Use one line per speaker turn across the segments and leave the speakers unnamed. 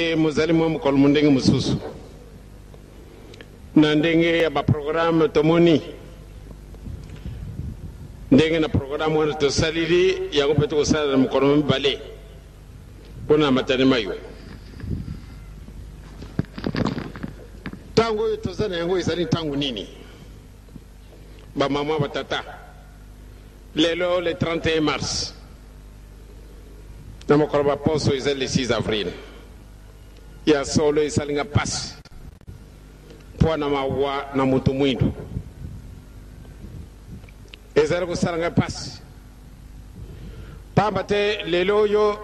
te muzalimu mukolo mundenge mususu na ndenge ya ba programme tomoni ndenge na programme wana to salili yango peto ko sala mukolo mbale pona matane mayo tango to zana yango isani tango nini ba mama batata lelo le 31 mars na mokolo ba poso izali le 6 avril ya solo isalinga pasi pona mawa na mutu mwindu ezali kusalanga pasi pamba te lelo yo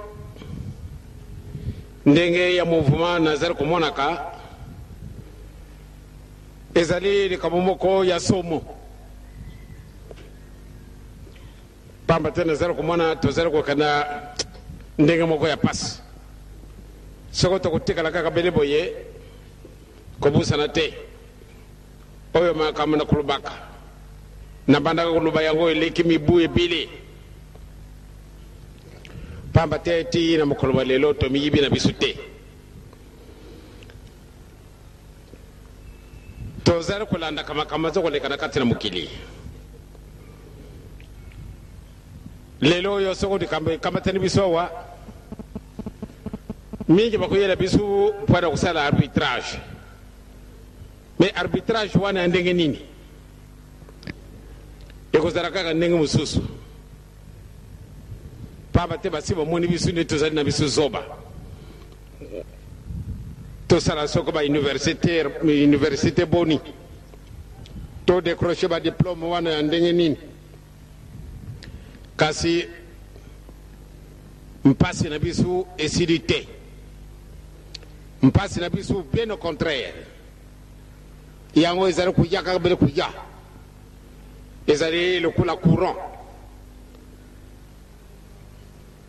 ndenge ya mouvement nazali kumonaka ezali likambo moko ya somo pamba te nazali kumona tozali kokana ndenge moko ya pasi soko tokotikala kaka bele boye kobusana te oyo makambo na kulubaka na bandaka kuluba yango eleki mibu ebele pamba te ti na mokolo lelo tomiyibi na biso te tozali kolanda makambo azokolekana kati na mokili lelo oyo soko likambo ekamatani biso awa mingi bakoyela biso mpona kosala arbitrage mais arbitrage wana ya ndenge nini ekozala kaka ndenge mosusu pamba te basi bamoni biso nde tozali na biso zoba tosala soko université boni to décroche badiplôme wana ya ndenge nini kasi mpasi na biso esili te mpasi na biso bien au contraire yango ezali kuya kaka bele kuya ezali lokola courant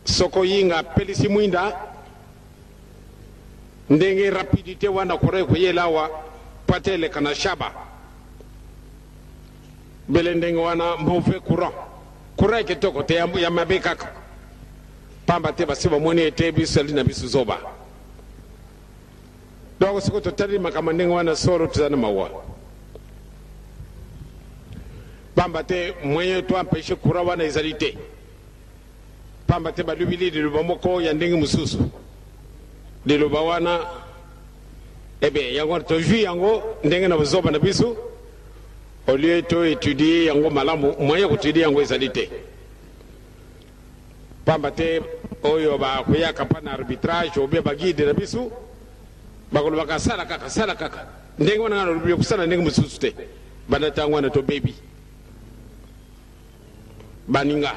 soko yinga pelisi mwinda ndenge rapidité wana kore koyelawa patele kana shaba bele ndenge wana mauvais courant kitoko te ya mabe kaka pamba te basi bamoni ete biso ali na biso zoba donc siko totali makambo ndenge wana solo tozana mawa pamba te moyen to empêcher courant wana ezali te pamba te balubili liloba moko ya ndenge mosusu liloba wana ebe yango tozwi yango ndenge na bozoba na biso au lieu to étudier yango malamu moyen koétudier yango ezali te pamba te oyo bakoyaka mpa na arbitrage obie baguide na biso bakolobaka sala kaka ndenge wana ngana olobile kosala ndenge mosusu te banda ntango wana tobebi baninga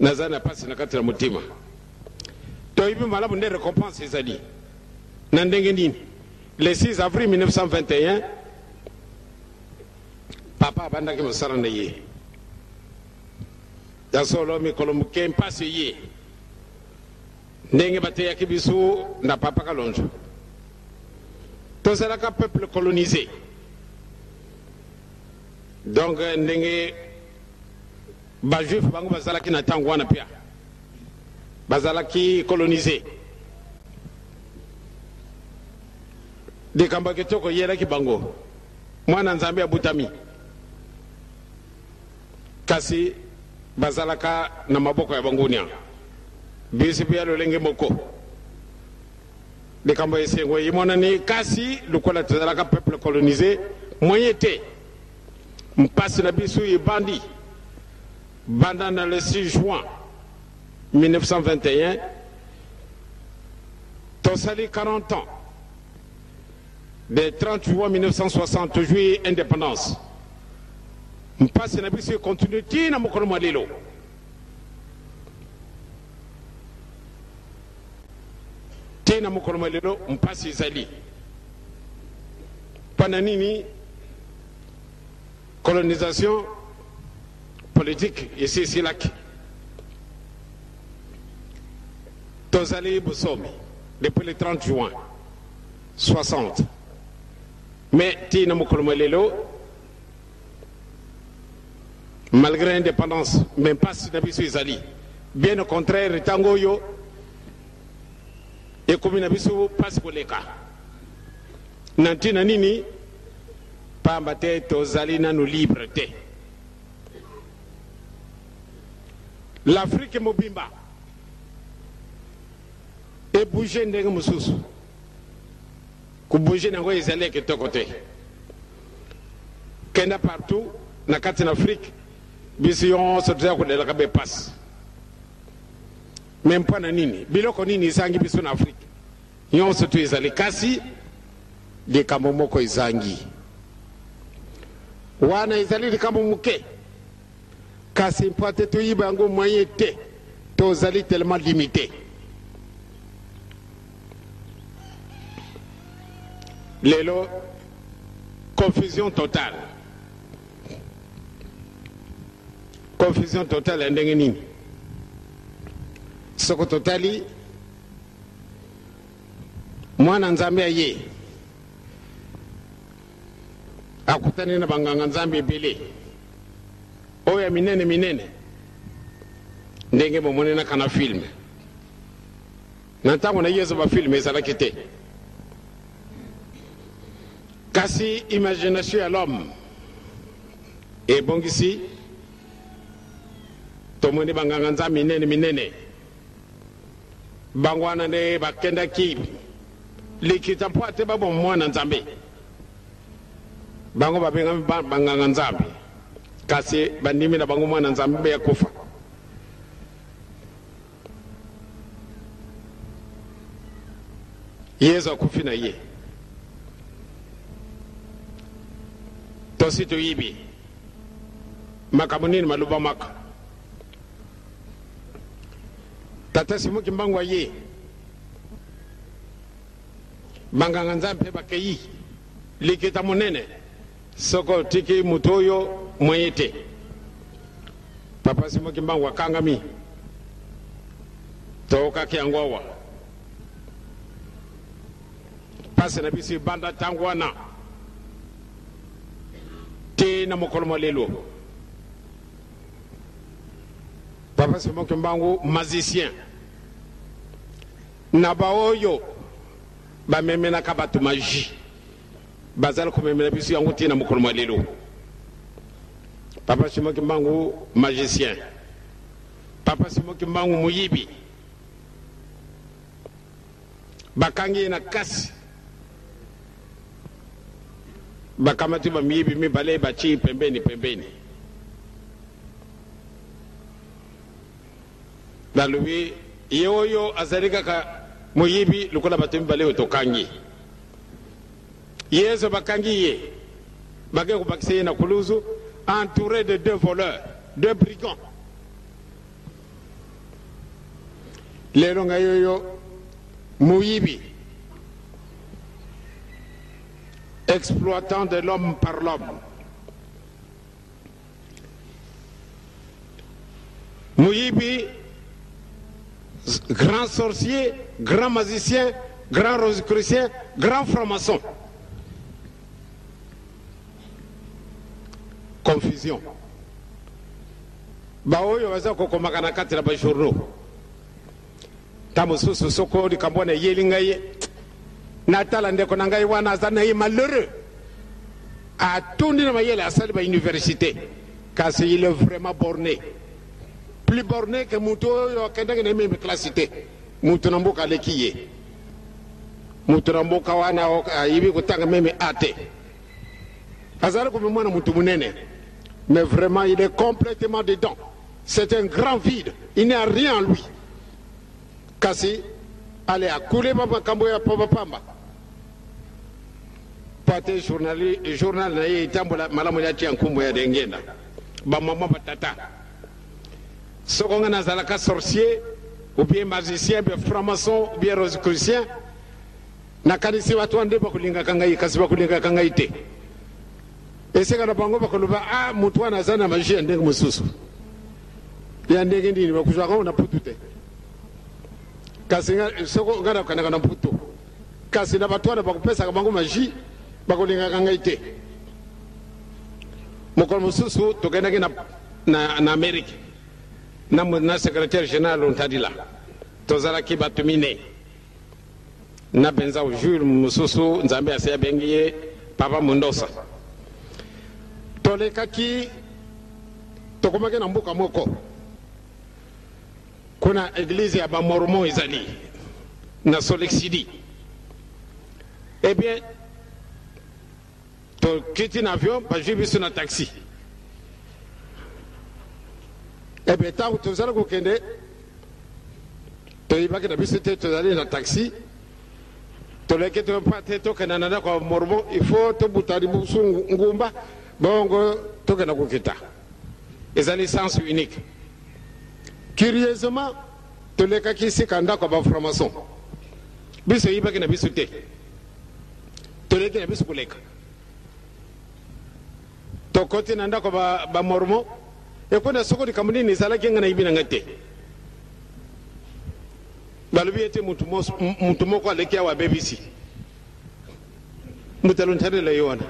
naza na pasi na kati na motima toyebi malamu nde récompense ezali na ndenge nini le 6 avril 1921 papa abandaki mosala na ye ya solo mikolo moke mpasi ye ndenge bateyaki biso na papa kalonzo tozalaka peuple colonisé donc ndenge bajuif bango bazalaki na ntango wana pia bazalaki colonisé likambo kitoko yelaki bango mwana nzambe abutami kasi bazalaka na maboko ya bangunia bisi pia lolenge moko likambo esengo yimonani kasi lokola tozalaka peuple colonisé moyen te mpasi na biso ebandi banda na le 6 juin 1921 tosali 40 ans de 30 juin 1960 juillet indépendance mpasi na biso continue tina mokolo mwa lelo tina mokolo mwa lelo mpasi ezali pana nini colonisation politique ici laki tozali bosomi depuis le 30 juin 60 mais tina mokolo mwa lelo malgré l'indépendance même pas si na biso ezali bien au contraire tango yo ekomi na biso pasi koleka nantina nini pamba te tozali nanu libre te. L'Afrique mobimba ebouge ndenge mosusu kubouge nango ezali kitoko te kenda partout na kati na Afrique biso yonso toza kolelaka be passe même pas na nini biloko nini ezangi biso na Afrique yonso tu ezali kasi likambo moko ezangi wana ezali likambo muke kasi mpo te toyiba yango moyen te tozali tellement limité. Lelo confusion totale ndenge nini soko totali mwana nzambe aye akutani na banganga nzambe ebele oya minene ndenge bomone na kana film na ntango na yezo ba film ezalaki te kasi imagination ya l'homme ebongisi tomoni banganga nzambe minene bango wana nde bakendaki likita mpo ate babo mwana nzambe bango babengami banganga nzambe kasi bandimi na bango mwana nzambe ya kufa. Yesu akufi na ye tosi toyibi makambo nini maluba maka tata simuki mbangu ye banganga nzambe bakeyi likita monene soko tiki mutoyo mwete papa simuki mbangu akangami toka kiangwawa pasi na bisi banda tangwana te na mokolo lelo papa simuki mbangu magicien na baoyo bamemena ka batu magie bazal ko memena bisu yango te na mokolo lelo papa simuki mbangu magicien papa simuki mbangu muyibi bakangi na kasi bakamati ba miyibi mibale bachi pembeni dalubi yeoyo azalika ka muyibi lukola batu mibale otokangi yezo bakangi ye bage ko bakise na kuluzu entouré de deux voleurs, deux brigands. Lelo nga yoyo muyibi exploitant de l'homme par l'homme. Muyibi, grand sorcier, grand magicien, grand rosicrucien, grand franc-maçon. Confusion. Baoyo waza kokomaka na kati na ba journaux. Tamu susu soko di kambona yelinga ye. Natala ndeko na ngai wana azana ye malheureux. A tourné na mayele asali ba université. Car il est vraiment borné. Plus borné que muto yo kenda ne même classité. Muto na mboka lekiye. Muto na mboka wana yibi kutanga même ate. Azali ko mwana mutu munene. Mais vraiment il est complètement dedans. C'est un grand vide. Il n'y a rien en lui. Kasi allez à couler papa kamboya papa pamba. Pate journal na ye tambola malamu ya tia nkumbo ya dengenda. Ba mama batata. Sokonga na zalaka sorcier ou bien magicien, bien franc-maçon, ou bien rosicrucien. Na kanisi watu ande bakulinga kangai kasi bakulinga kangai te. Eseka na bango bakoluba mutu wana zana magie ndenge mususu. Ya ndenge ndini bakuzwa ko na putute. Kasi soko ngana kana kana putu. Kasi na batwana bakupesa bango magie bakulinga kangai te. Mokolo mususu tokenda na Amerika. na secrétaire général ontadila tozalaki bato mine na benza Jules Mususu nzambe aseya bengi ye papa Mundosa tolekaki tokomaki na mboka moko kuna église ya bamormon ezali na Solexidi. Eh bien tokiti na avion bazwi biso na taxi. Eh bien ntango tozala kokende toyibaki na biso te tozali na taxi toleki topa te tokenda na ndako ya mormon il faut tobuta libusu ngumba bongo tokenda kokita ezali sens unique. Curieusement tolekaki sika ndako ya baframason biso yibaki na biso te toleki na biso koleka tokoti na ndako bamormon ekona soko likambo nini ezalaki nga na yibi na ngai te balobi ete mutu moko aleki awa abebisi mutu alontalela ye wana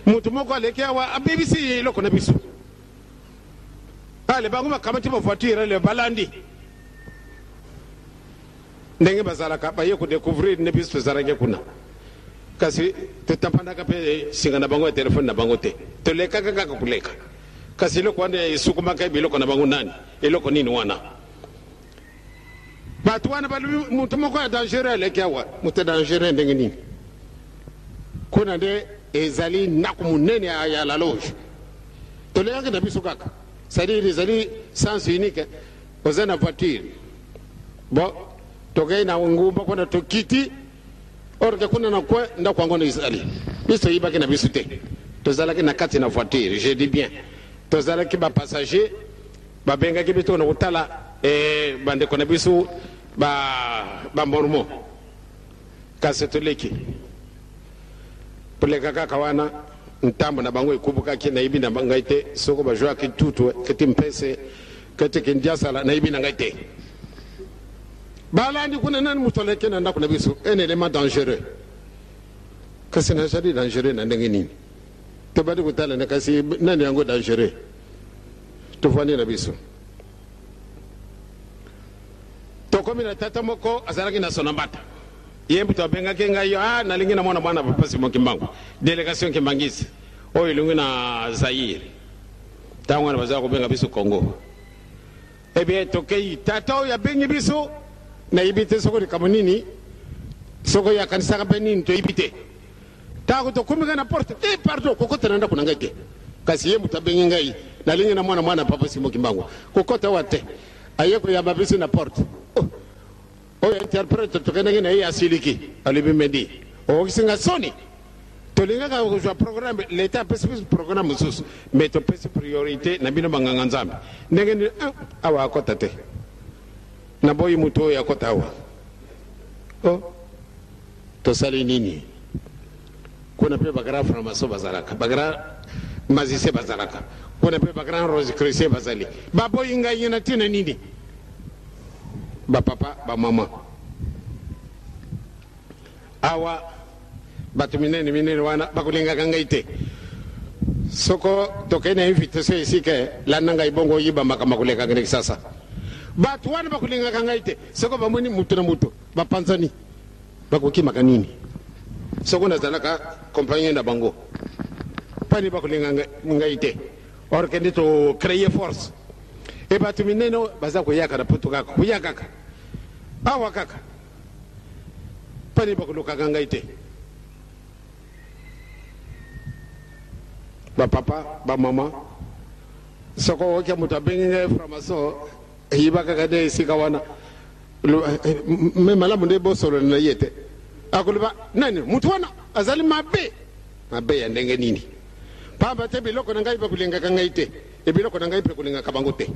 mutu moko aleki awa abebisi eloko na biso ale bango bakamati bavoiture le balandi ndenge bazalaka baye kodécouvrir ne biso tozalaki kuna kasi totapandaka mpe singa na bango ya telefone na bango te tolekaka kaka koleka kasi eloko wana esukumaka biloko na bango nani eloko nini wana bato wana balobi mutu moko ya dangereux aleki awa mutu dangereux ndenge nini kuna nde ezali ndako monene ya la loge tolekaki na biso kaka c'est-à-dire ezali sens unique oza na voiture bon tokei na ngumba kuna tokiti orke kuna na kwe ndako yango na ezali biso yibaki na biso te tozalaki na kati na voiture je dis bien tozalaki bapassager babengaki biso na kotala bandeko na biso bamormon kasi toleki poleka kaka wana ntambo na bango ekubukaki nayibi na ngai te soko bazwaki tutu keti mpese keti kindiasala nayibi na ngai te balandi kuna nani mutu aleki na ndako na biso un élément dangereux kasi nazali dangereux na ndenge nini tobadi kotala na kasi nani yango dangereux tofandi na biso tokomi na tata moko azalaki na sonambata ye mbuto abengaki ngai yo nalingi na mwana papa Simon Kimbangu délégation kimbangisi oyo elongi na Zaire ntango wana bazala kobenga biso Congo. Eh bien tokei tata oyo abengi biso nayibi te soko likambo nini soko yakanisaka mpe nini toyibi te ntango tokomika na porte pardon kokota na ndako na ngai te kasi ye mbuto abengi ngai nalingi na mwana papa Simon Kimbangu kokota wa te aye koyamba biso na porte oyo interprète tokendaki na ye asiliki alibi medi okisinga soni tolingaka kozwa programme leta apesi biso programme mosusu mais topesi priorité na bino banganga nzambe ndenge nini awa akota te na boyi mutu oyo akota awa tosali nini kuna mpe bagrand franc-maçon bazalaka bagrand magicien bazalaka kuna mpe bagrand rose chrétien bazali baboyi ngai ye na ntina nini bapapa bamama awa bato minene wana bakolingaka ngai te soko tokei na invitation esika landa ngai bongo oyiba makambo kolekaka ndeki sasa bato wana bakolingaka ngai te soko bamoni mutu na mutu bapanzani bakokimaka nini soko nazalaka compagnie na bango pani bakolingaka ngai te orke nde to créer force e bato minene baza koyaka na poto kaka koya kaka awa kaka pani bakolukaka ngai te bapapa bamama soko okia mutu abengi ngai franc-maçon yiba kaka nde esika wana me malamu nde bosolola na ye te akoloba nani mutu wana azali mabe ya ndenge nini pamba te biloko na ngai bakolingaka ngai te ebiloko na ngai mpe kolingaka bango te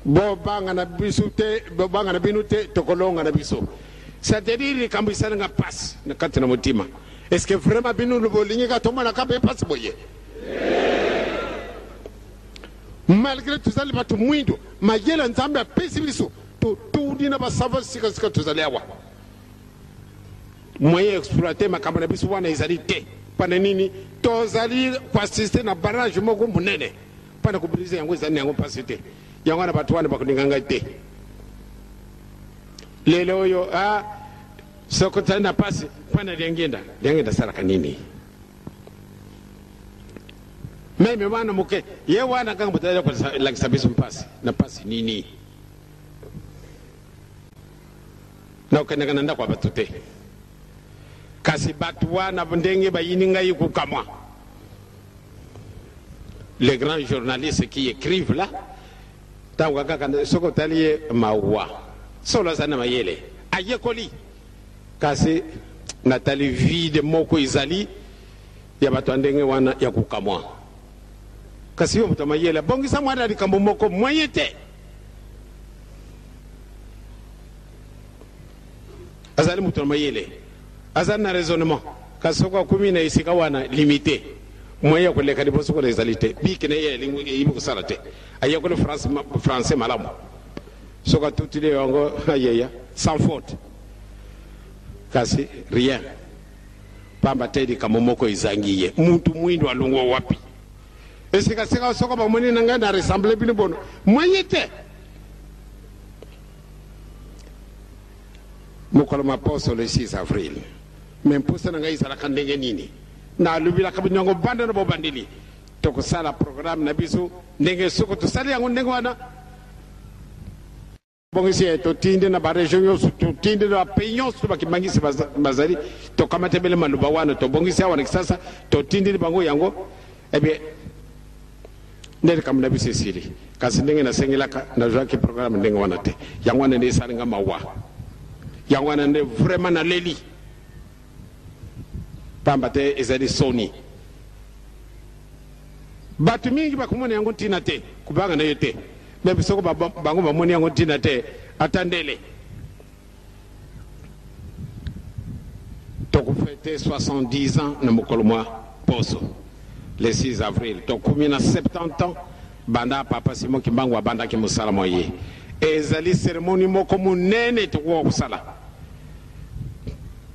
bobanga na biso te bobanga na bino te tokolonga na biso c'est-à-dire likambo esalinga pasi na kati na motima est-ce que vraiment bino bolingika tomonaka mpe pasi boye malgré tozali bato mwindo mayele nzambe apesi biso totundi na basava sikasika tozali awa moyen exploite makambo na biso wana ezali te pana nini tozali kuasiste na barrage moko munene pana kubiriza yango ezali yango mpasi te yango wana bato wana bakolinga ngai te lelo oyo soko tali na pasi pana liangenda salaka nini meme wana moke ye wana kanga botala kolakisa biso mpasi na pasi nini na okendeka na ndako ya bato te kasi bato wana ndenge bayini ngai kukamwa les grands journalistes qui écrivent là tango kaka soko otali ye mawa solo aza na mayele ayekoli kasi natali vide moko ezali ya bato ya ndenge wana ya kukamwa kasi yo moto mayele bongisa mwana likambo moko moye te azali moto na mayele azali na raisonnement kasi soko akumi na esika wana limité moye ya koleka liboso kola ezali te bikene ye eyibi kosala te ayekoli français malamu soko atutili yango ayeya sans faute kasi rien pamba te likambo moko ezangi ye mutu mwindo alongwa wapi esikasika soko bamoni na ngai na ressemble bino bono moye te mokolo maposo le 6 avril me mposa na ngai ezalaka ndenge nini nalobilaka binyango banda na bobandeli tokosala programme na biso ndenge soko tosali yango ndenge wana bongisi totinde na baregion nyonso totinde na bapays nyonso bakimangisi bazali tokamatebele maloba wana tobongisi awa na kisasa totindili bango yango ebie nde likambo na biso esili kasi ndenge nasengelaka nazwaki programme ndenge wana te yango wana nde esalinga mawa yango wana nde vraiment naleli pamba te ezali soni bato mingi bakomona yango ntina te kubanga na yo te me soko bango bamoni yango ntina te atandele tokofete 70 ans na mokolo mwa poso le 6 avril tokumi na 70 ans banda papa Simon Kimbangu abandaki mosala mwa ye ezali seremoni moko munene tokoka kosala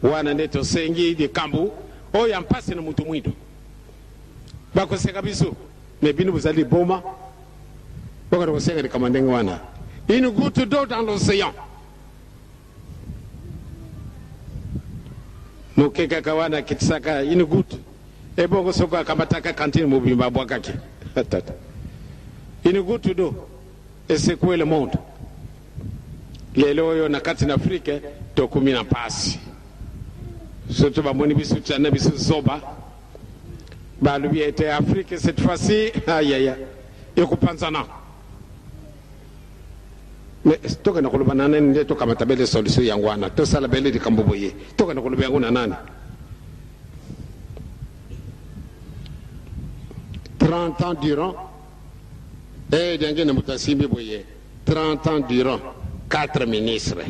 wana nde tosengi likambo oyo ampasi na mutu mwindo bakoseka biso me bino bozali boma bakata kosenga likambo ndenge wana une goutte d'eau dans l'océan moke kaka wana kitisaka une goutte ebongo soko akamataka kantine mobimba bwakaki une goutte d'eau et secouer le monde lelo oyo na kati na Afrique tokumi na pasi surtout bamoni biso tana biso zoba balubi était Afrique cette fois-ci ayaya ekupanzana mais toka na koloba nana nde toka matabele solution yango wana to sala bele likambo boye toka na koloba yango na nani 30 ans durant dengue na mutasimbi boye 30 ans durant 4 ministres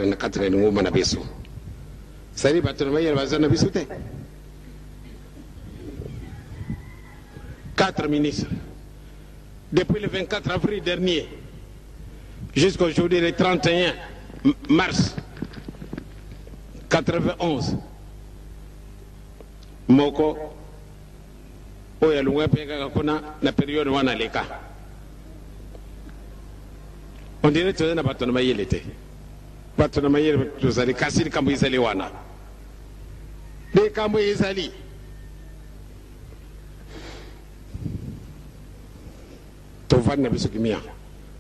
na 4 ngoma na biso sari bato na mayele bazana biso te 4 ministres depuis le 24 avril dernier jusqu'à aujourd'hui le 31 mars 91 moko oya lungwa peka kuna na periode wana leka on dirait que na bato na mayele te bato na mayele tozali kasi likambo ezali wana likambo ezali tovandi na biso kimia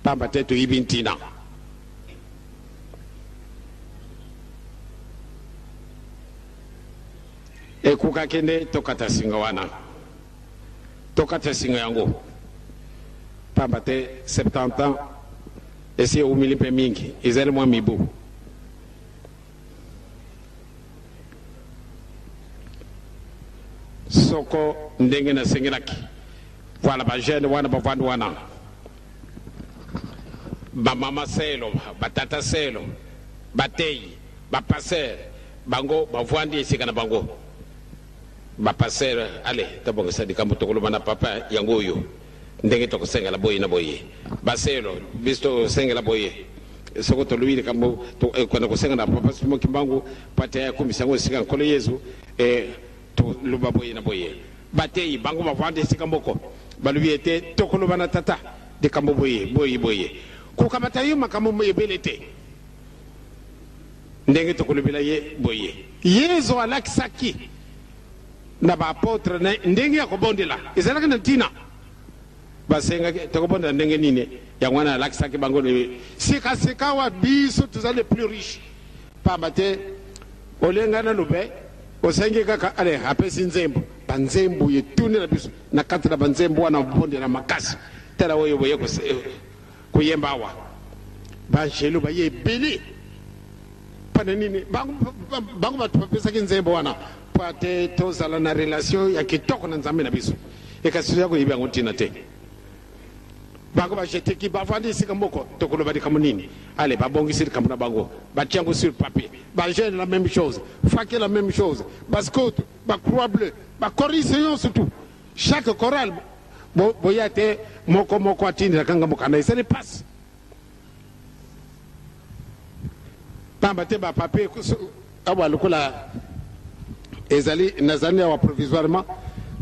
pamba te toyibi ntina ekuka kende tokata singa wana tokata singa yango pamba te 70 ans esi umili mpe mingi ezali mwa mibu soko ndenge nasengelaki voilà bajene wana bavandi wana bamama selo batata selo bateyi bapaser bango bavandi esika na bango bapaser ale tabongesa likambo tokoloba na papa yango oyo ndenge tokosengela boye na boye baselo biso sengela boye soko to luiri kambo to kwenda kusenga na papa simo kimbangu pate ya kumisango sika nkolo yezu to luba boye na boye batei bango bavande sika mboko balubiete to kolo bana tata de kambo boye ku kamata yuma kambo mebelete ndenge to kolo bilaye boye yezu alakisaki na ba apotre na ndenge ya kobondela ezalaka na tina basenga to kobonda ndenge nini ya mwana alakisaki bango le sika wa biso tuza les plus riches pambate olenga na lube osenge kaka ale apesi nzembo banzembo yetune na biso na kati na banzembo wana bondela makasi tala woyo boye kuyemba wa banjelo baye beli pana nini bango batupesa kinzembo wana pate tozala na relation ya kitoko na nzambe na biso ekasi yako yiba ngotina te bango bajete ki bavandi sika mboko tokolo badi kamunini allez babongi sir kamuna bango batiango sur papier bagène la même chose faké la même chose bascout ba croix bleue ba corrigation surtout chaque chorale boyate moko atindi kanga mokana ça les passe pamba te ba papier awa lokola ezali nazania wa provisoirement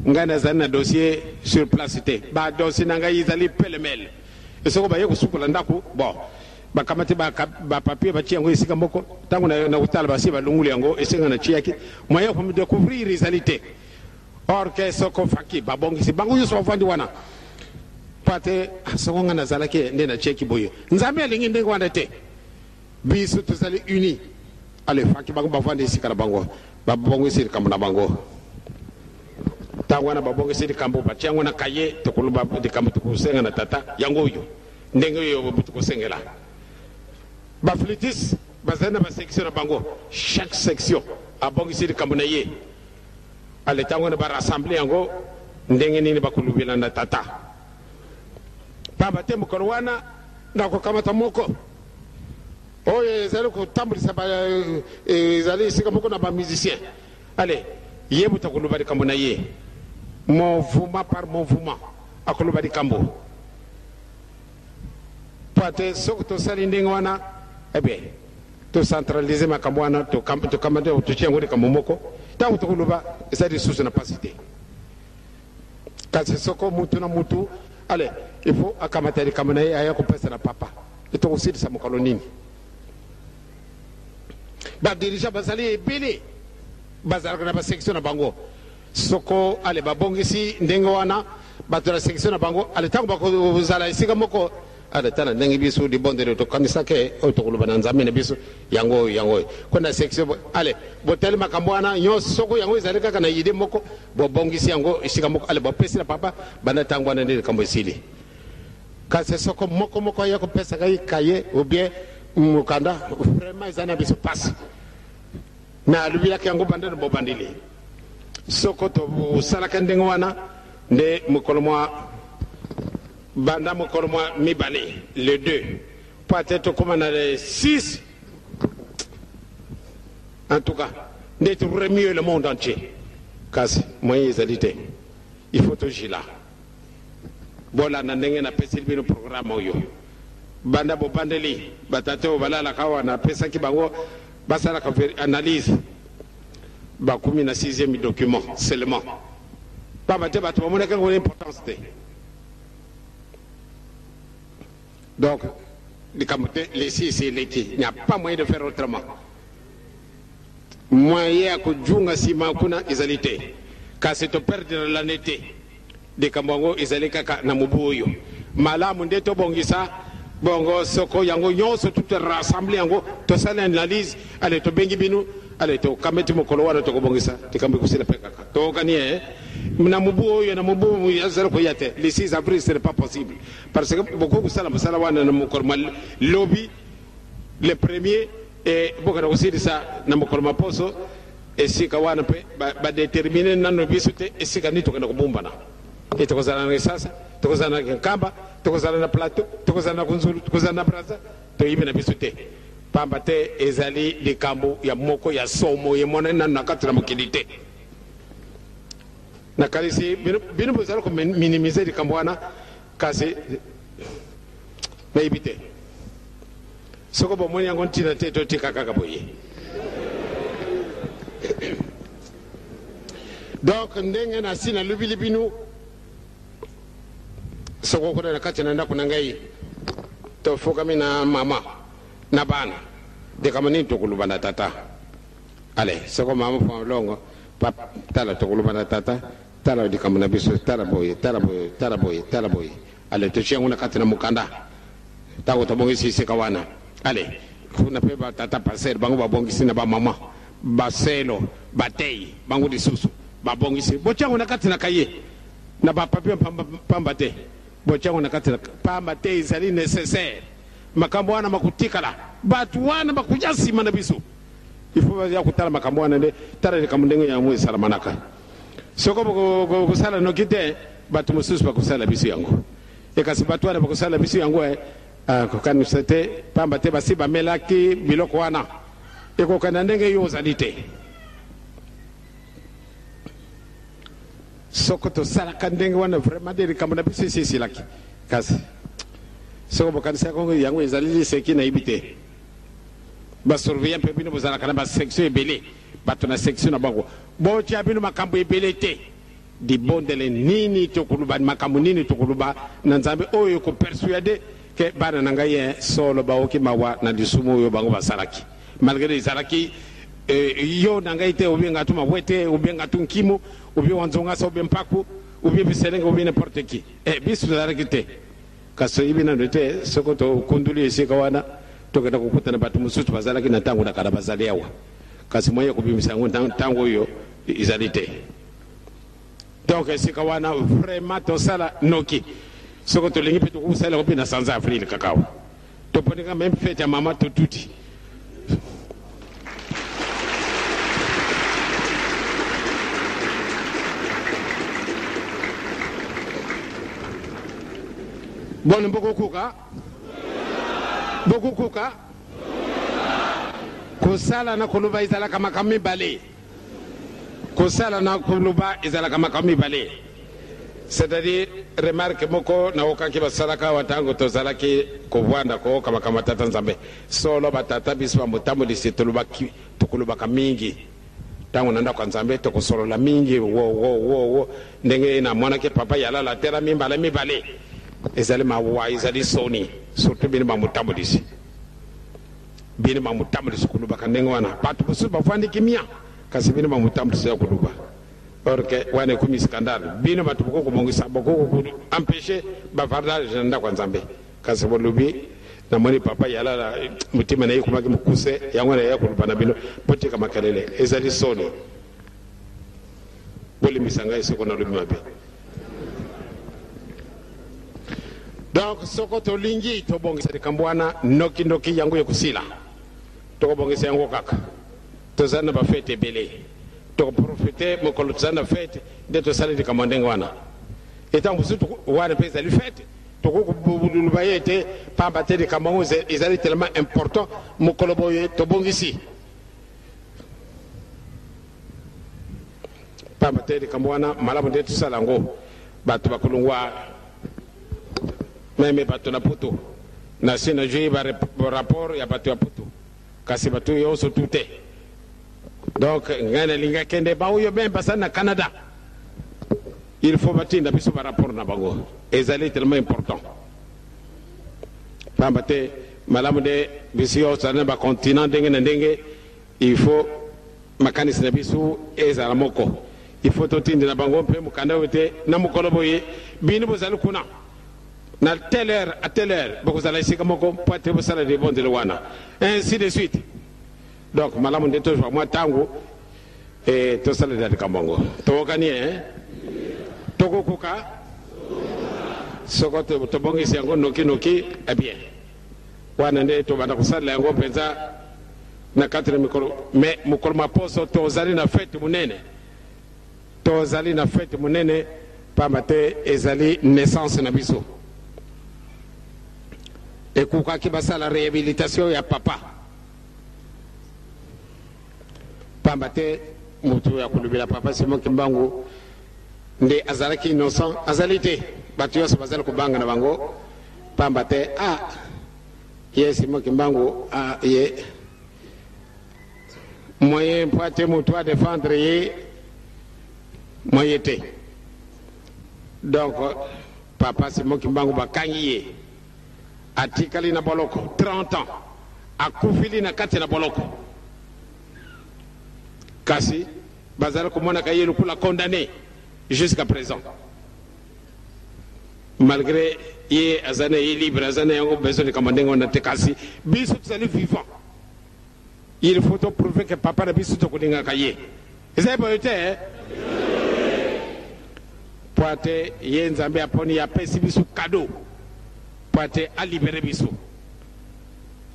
ngana zana dossier sur place te ba dossier nanga izali pelemel esoko ba yeko sukola ndako bon ba kamate ba papier ba tiango isika mboko tangu na utala ba si ba lunguli yango esenga na chiaki moyen pour me découvrir réalité or que soko faki ba bongi si bangu yuso vandi wana pate soko ngana zalake ndena cheki boyo nzambe alingi ndengo wana te biso tuzali uni ale faki bangu ba vandi isika na bango ba bongi si kamuna bango tangwana babonge sidi kambo bachango na kaye tokuluba de kambo tukusenga na tata yango yo ndenge yo butukusengela ba flitis bazana ba section na bango chaque section abonge sidi kambo na ye ale tangwana ba rassembler yango ndenge nini bakulubila na tata baba tembo korwana ndako kamata moko oye zalo ko tambulisa ba zali sika moko na ba musicien allez yebu takuluba de kambo na ye mouvement par mouvement akoloba di kambo pate soko to sali ndenge wana ebe to centraliser makambo wana to kamande to tiango de kambo moko tango to koloba esa di susu na pasité kasi soko mutu na mutu ale il faut akamata di kambo na aya ko pesa na papa to aussi sa mokalo nini ba dirija basali ebele bazalaka na ba section na bango soko ale babongisi ndenge wana bato la section na bango ale tango bakozala esika moko ale tala ndenge biso di bondere to kanisa ke otokuluba na nzambe na biso yango kona section ale botel makambo wana nyo soko yango ezali kaka na ide moko bobongisi yango esika moko ale bopesi na papa bana tango wana ndenge kambo esili kasi soko moko ya kopesa kai kaye ou bien mukanda vraiment ezana biso passe na lubi yake yango bandana bobandili sokoto salaka ndenge wana nde banda mokolo mwa mibale le 2 peut-être comme on a les 6 en tout cas nde tu mieux le monde entier kasi moyen ezalité il faut toujours là bola na ndenge na pesi bino programme oyo banda bo bandeli batato balala kawa na pesa kibango basala ka analyse bakumi na 6e document seulement baba te bato bamona kango l'importance te donc les 6 et l'été il n'y a pas moyen de faire autrement moyen ko junga sima kuna ezalité ka c'est to perdre l'année de kambongo ezalika na mubuyo malamu ndeto bongisa bongo soko yango nyonso tout rassemblé yango to sala analyse ale to bengi binu ale to kameti mokolo wana to kobongisa tikambe kusila peka to kanie na mubuyo na mubu yazalo ko yate le 6 avril ce n'est pas possible parce que beaucoup kusala masala wana na mokolo lobby le premier et beaucoup aussi de ça na mokolo maposo et sika wana pe ba déterminer nano bisute et sika nito kana kubumbana et to kozana na sasa to kozana na kamba to kozana na plateau to kozana na kunzulu to kozana na braza to yibe na bisute pamba te ezali likambo ya moko ya somo ye mona na katira mokilite na kalisi bino bozala ko minimiser likambo wana kasi na ibite soko bomoni yango ntina te totika kaka boye. Donc ndenge na sina lubili binu soko kuna na kati na ndako na ngai to foka mina mama na bana de kama ni tokuluba na tata ale soko mama fa longo pap tala tokuluba na tata tala di kama na biso tala boye ale to chengu na kati na mukanda tawo to bongi sisi kawana ale kuna pe ba tata passer bango ba bongi sina ba mama ba selo batei bango di susu ba bongi si bochangu na kati na kaye na ba papier pamba te bochangu na kati na pamba te izali nécessaire makambo wana makutikala batu wana bakujasi mana biso ifo ya kutala makambo wana nde tara kamundenge ya mu salamanaka soko ko sala no kite batu mususu bakusala biso yango ekasi batu wana bakusala biso yango ko kanisete pamba te basiba melaki biloko wana eko kana ndenge yo zalite soko to sala kandenge wana vraiment de kamuna biso sisi laki kasi soko bokanisa ko yango ezalili seki na ibite ba surveillant pe bino bozala kana ba section ebele bato na section na bango bo tia bino makambo ebele te di bondele nini to kuluba makambo nini to kuluba na nzambe oyo ko persuader ke bana na ngai solo ba oki mawa na disumo oyo bango basalaki malgré salaki yo na ngai te obenga tuma wete obenga tunkimo obi wanzonga so bempaku obi biselenga obi n'importe qui bisu salaki te kaso ibina ndote sokoto kunduli esika wana tokenda kukuta na batu mususu bazalaki na tangu na kada bazali yawa kasi moye kubimisa ngo tangu yo izalite donc esika wana vraiment to sala noki sokoto lingi petu kusala ko pina sanza afrile kakao to ponika même fete ya mama to tuti bon mboko kuka kusala na kuluba izala kama kamibale kusala na kuluba izala kama kamibale c'est-à-dire remarque moko na okaki basalaka watango to zalaki kovwanda ko kama kama tata nzambe solo batata biswa mutamu lisitulubaki tukulubaka mingi tango nanda kwa nzambe to kusolola mingi wo ndenge na mwana ke papa yala la tera mibale ezali mawa ezali soni surtout bini mamutambulisi kuluba kandengo wana batu busu bafandi kimia kasi bini mamutambulisi ya kuluba or que wane kumi scandale bini batu boko kubongisa boko empêcher bavarda jenda kwa nzambe kasi bolubi na mwani papa yala la mutima na yiku maki mukuse yangu na ya kuluba na bino potika makalele ezali soni boli misanga isiko na lumi mabe. Donc sokoto lingi to bongisa kambwana noki yangu yokusila to bongisa yango kaka to zana ba fete belé to profiter mo ko zana fete de to sala de kamandenga wana etant busutu wana pesa li fete to ko budulu bayete pamba te de kamango ezali tellement important mo ko boye to bongisi pamba te de kambwana malamu de to sala ngo batu bakulungwa meme batu na putu na sina jui ba rapport ya batu ya putu kasi batu yo so tute donc ngana linga kende ba uyo ben pasana na Canada il faut batinda biso ba rapport na bango ezali tellement important pambate malamu de biso sana ba continent ndenge na ndenge il faut makanisi na biso ezala moko il faut totinda na bango pe mukanda wete na mukolo boye bini bozali kuna na telle heure à telle heure beaucoup ça laisse comme pour être pour ça les bons de l'ouana ainsi de suite donc malamu de toujours moi tango et tout ça les de Kambongo to gagné hein toko kuka sokoto to bongi siango noki eh bien wana nde to bana kusala yango penza na 4 mikolo mais mukolo maposo to zali na fête munene pamate ezali naissance na biso et kuka kibasa la réhabilitation ya papa pambate mutu ya kulubila papa simo kimbangu nde azalaki innocent azalite batu yoso bazali kubanga na bango pambate Yes, Mokimbangu, moyen pour te défendre, moyen te. Donc, papa, c'est Mokimbangu, Bakanyi, a Tikali na Boloko, 30 ans, a Koufili na Kati na Boloko. Kasi, Bazara Komona Kaye, le coup l'a condamné jusqu'à présent. Malgré les années libres, les années où besoin de commander, on a été cassé. Bisous, c'est vivant. Il faut prouver que papa n'a pas bisous au Kouninga Kaye. Et ça peut être, Poate, Yenzambe Aponi a payé bisous cadeau. Poate a libéré bisous.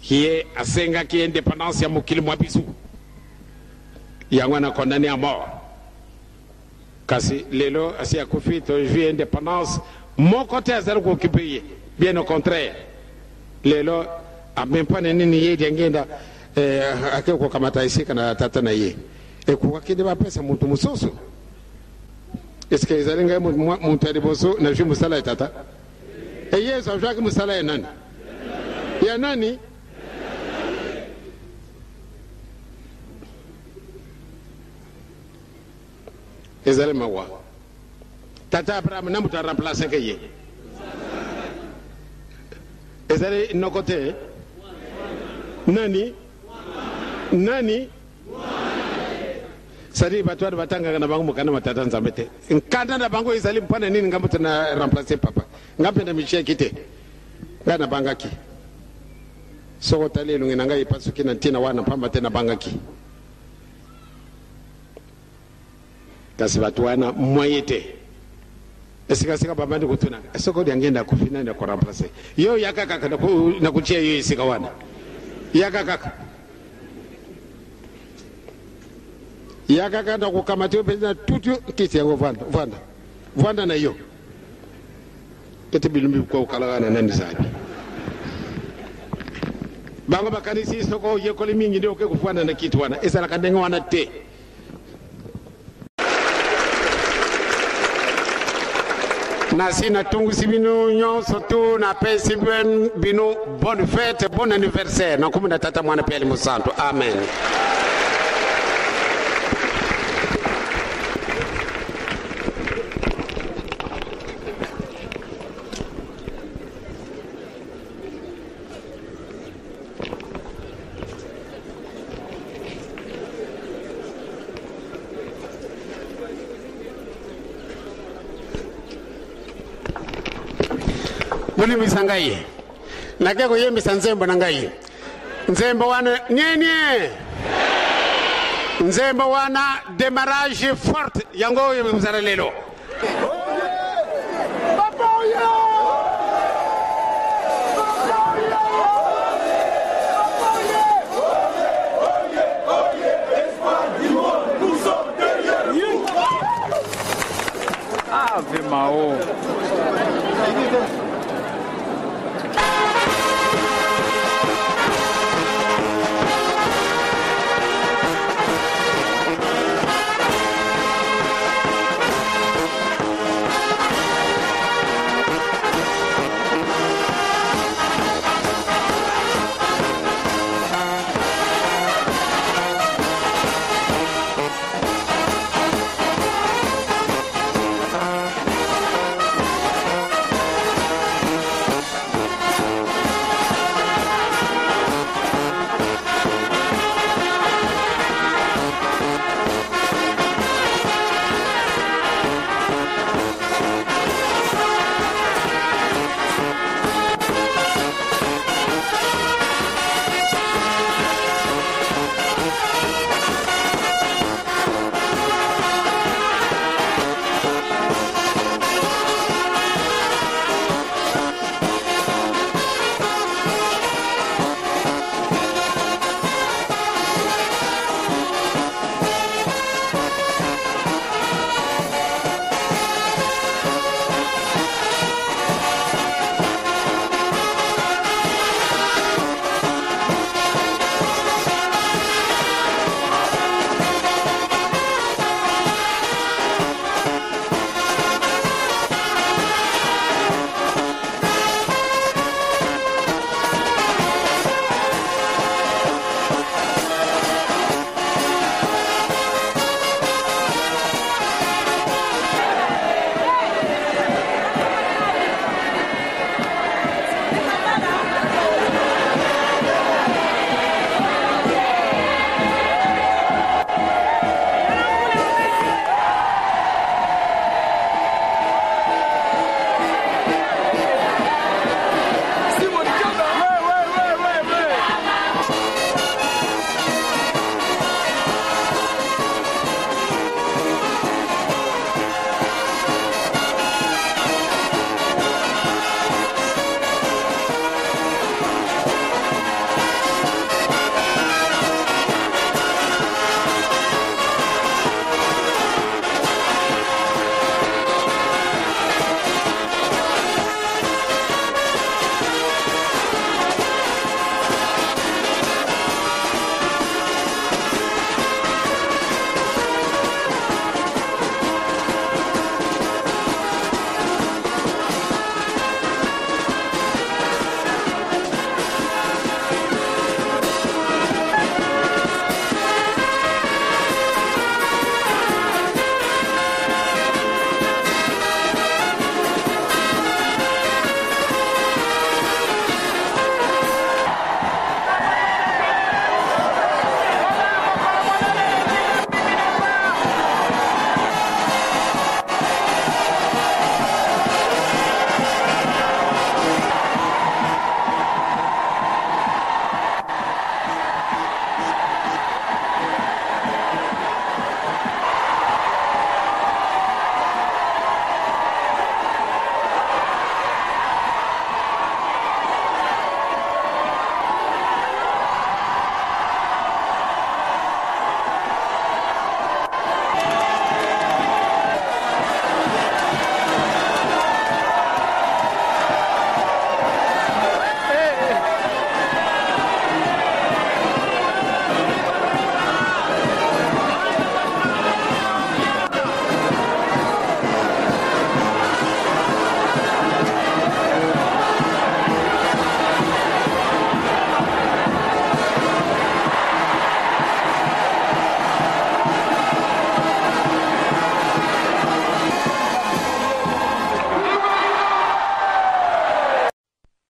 Qui est à Senga qui est indépendance, il y a Mokil Mouabisou. Il y a un condamné à mort. Kasi, Lélo, si à Kofi, tu as indépendance. Mon côté a zéro occupé, bien au contraire. Lelo a même pas nini d'engenda à quelque kamata ici kana tatanaye. Et quoi qu'il ne va pas ça monte musoso. Est-ce que les alinga monte de bosso n'a jamais musala tata? Et hier ça joue que musala est nani? Ya nani? Les alinga wa. Tata Abraham n'a pas remplacé que y est. Et nos côtés, Nani, Sadi Batouar Batanga Nabango Kana Matatan Zamete. In Canada Bango is Alim Pananin Gamutana remplacé papa. Ngampena Michel Kite. Gana Bangaki. So Tali Lunanga Pasukin and Tina Wana Pamatena Bangaki. Kasibatuana Moyete. Esika baba ndi kutuna soko lyangenda kufina na kuramplace yo yakaka na kuchia hiyo isikawana yakaka na kukamata pesa tutu kiti yango vanda na hiyo tete bilumbi kwa ukalagana nani zaidi bango bakanisi soko yekole mingi ndio kufana na kitu wana esala kandenga wana te. Nasi na tungu sibino nyon sotu na pe sibwen bino bonne fête, bon anniversaire. Na kumuna tata mwana pele musanto. Amen. Buli misangai nake ko yemi sanzembo nangai nzembo wana nyenye nzembo wana démarrage forte yango yemi mzara lelo
Ave Mao.